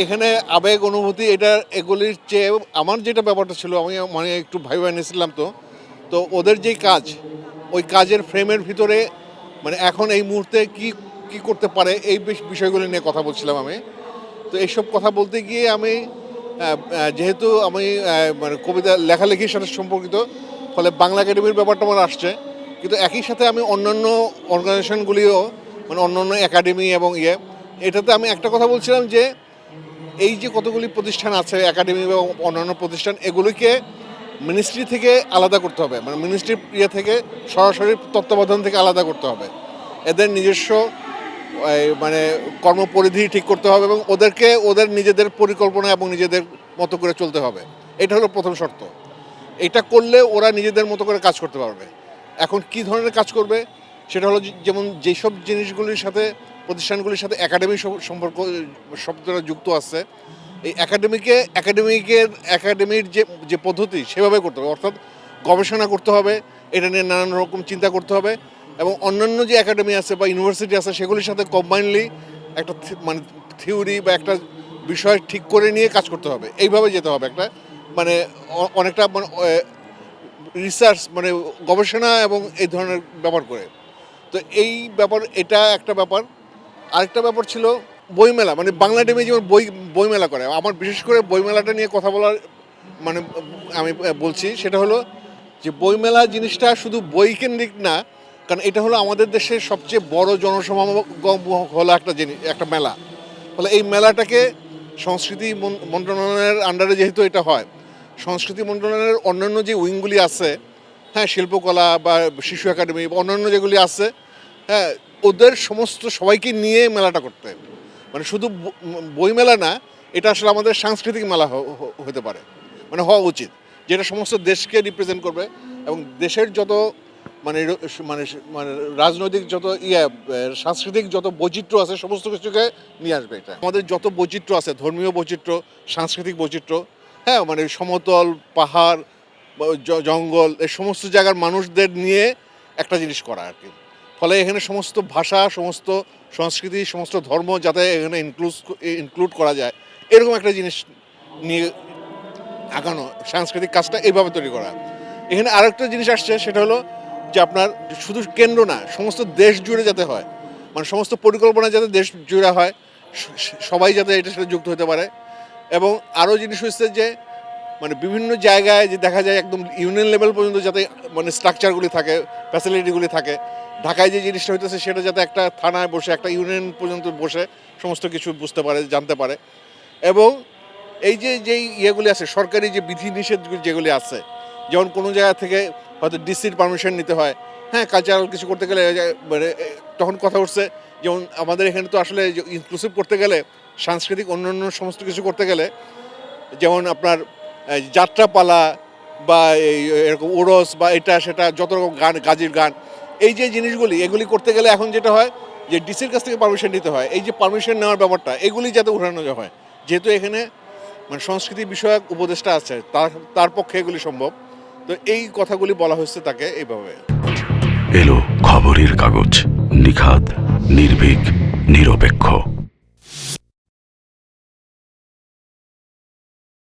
এখানে আবেগ অনুভূতি এটা এগুলির চেয়ে আমার যেটা ব্যাপারটা ছিল আমি মানে একটু ভাইবা নিয়েছিলাম। তো ওদের যেই কাজ ওই কাজের ফ্রেমের ভিতরে মানে এখন এই মুহূর্তে কি কি করতে পারে এই বিষয়গুলি নিয়ে কথা বলছিলাম আমি। তো এইসব কথা বলতে গিয়ে আমি যেহেতু আমি মানে কবিতা লেখালেখির সাথে সম্পর্কিত, ফলে বাংলা একাডেমির ব্যাপারটা আমার আসছে, কিন্তু একই সাথে আমি অন্যান্য অর্গানাইজেশনগুলিও মানে অন্যান্য একাডেমি এবং এটাতে আমি একটা কথা বলছিলাম যে এই যে কতগুলি প্রতিষ্ঠান আছে একাডেমি এবং অন্যান্য প্রতিষ্ঠান, এগুলিকে মিনিস্ট্রি থেকে আলাদা করতে হবে, মানে মিনিস্ট্রি থেকে সরাসরি তত্ত্বাবধান থেকে আলাদা করতে হবে। এদের নিজস্ব মানে কর্মপরিধি ঠিক করতে হবে এবং ওদেরকে ওদের নিজেদের পরিকল্পনা এবং নিজেদের মতো করে চলতে হবে। এটা হলো প্রথম শর্ত। এটা করলে ওরা নিজেদের মতো করে কাজ করতে পারবে। এখন কি ধরনের কাজ করবে সেটা হলো যেমন যেসব জিনিসগুলির সাথে প্রতিষ্ঠানগুলির সাথে একাডেমি সম্পর্ক শব্দটা যুক্ত আছে, এই একাডেমির যে পদ্ধতি সেভাবে করতে হবে, অর্থাৎ গবেষণা করতে হবে, এটা নিয়ে নানান রকম চিন্তা করতে হবে এবং অন্যান্য যে একাডেমি আছে বা ইউনিভার্সিটি আছে সেগুলির সাথে কম্বাইনলি একটা মানে থিওরি বা একটা বিষয় ঠিক করে নিয়ে কাজ করতে হবে। এইভাবে যেতে হবে একটা মানে অনেকটা মানে রিসার্চ মানে গবেষণা এবং এই ধরনের ব্যাপার করে। তো এই ব্যাপার এটা একটা ব্যাপার। আরেকটা ব্যাপার ছিল বইমেলা, মানে বাংলা একাডেমি যেমন বইমেলা করে, আমার বিশেষ করে বইমেলাটা নিয়ে কথা বলার মানে আমি বলছি সেটা হলো যে বইমেলা জিনিসটা শুধু বই কেন্দ্রিক না, কারণ এটা হলো আমাদের দেশের সবচেয়ে বড় জনসমাগম হলো একটা জিনিস, একটা মেলা। ফলে এই মেলাটাকে সংস্কৃতি মন্ত্রণালয়ের আন্ডারে যেহেতু এটা হয়, সংস্কৃতি মন্ত্রণালয়ের অন্যান্য যে উইংগুলি আছে, হ্যাঁ, শিল্পকলা বা শিশু একাডেমি বা অন্যান্য যেগুলি আছে, হ্যাঁ, ওদের সমস্ত সবাইকে নিয়ে মেলাটা করতে, মানে শুধু বইমেলা না, এটা আসলে আমাদের সাংস্কৃতিক মেলা হতে পারে, মানে হওয়া উচিত, যেটা সমস্ত দেশকে রিপ্রেজেন্ট করবে এবং দেশের যত মানে মানে মানে রাজনৈতিক যত সাংস্কৃতিক যত বৈচিত্র্য আছে সমস্ত কিছুকে নিয়ে আসবে। এটা আমাদের যত বৈচিত্র্য আছে, ধর্মীয় বৈচিত্র্য, সাংস্কৃতিক বৈচিত্র্য, হ্যাঁ, মানে সমতল পাহাড় জঙ্গল এই সমস্ত জায়গার মানুষদের নিয়ে একটা জিনিস করা আর কি। ফলে এখানে সমস্ত ভাষা, সমস্ত সংস্কৃতি, সমস্ত ধর্ম যাতে এখানে ইনক্লুড করা যায়, এরকম একটা জিনিস নিয়ে আগানো, সাংস্কৃতিক কাজটা এইভাবে তৈরি করা। এখানে আরেকটা জিনিস আসছে সেটা হলো যে আপনার শুধু কেন্দ্র না, সমস্ত দেশ জুড়ে যাতে হয়, মানে সমস্ত পরিকল্পনা যাতে দেশ জুড়ে হয়, সবাই যাতে এটার সাথে যুক্ত হতে পারে। এবং আরও জিনিস হচ্ছে যে মানে বিভিন্ন জায়গায় যে দেখা যায় একদম ইউনিয়ন লেভেল পর্যন্ত যাতে মানে স্ট্রাকচারগুলি থাকে, ফ্যাসিলিটিগুলি থাকে। ঢাকায় যে জিনিসটা হইতেছে সেটা যাতে একটা থানায় বসে, একটা ইউনিয়ন পর্যন্ত বসে সমস্ত কিছু বুঝতে পারে, জানতে পারে। এবং এই যে যেই ইয়েগুলি আছে, সরকারি যে বিধিনিষেধ যেগুলি আছে, যেমন কোনো জায়গা থেকে হয়তো ডিসির পারমিশন নিতে হয়, হ্যাঁ, কালচারাল কিছু করতে গেলে মানে তখন কথা উঠছে যেমন আমাদের এখানে তো আসলে ইনক্লুসিভ করতে গেলে, সাংস্কৃতিক অন্যান্য সমস্ত কিছু করতে গেলে, যেমন আপনার যাত্রাপালা বা এরকম ওরস বা এটা সেটা যত রকম গান, গাজির গান, এই যে জিনিসগুলি এগুলি করতে গেলে এখন যেটা হয় যে ডিসির কাছ থেকে পারমিশন নিতে হয়। এই যে পারমিশন নেওয়ার ব্যাপারটা, এগুলি যাতে উঠানো হয়, যেহেতু এখানে মানে সংস্কৃতি বিষয়ক উপদেষ্টা আছে, তার পক্ষে এগুলি সম্ভব। তো এই কথাগুলি বলা হচ্ছে তাকে এইভাবে। এলো খবরের কাগজ, নিখাত, নির্ভীক, নিরপেক্ষ।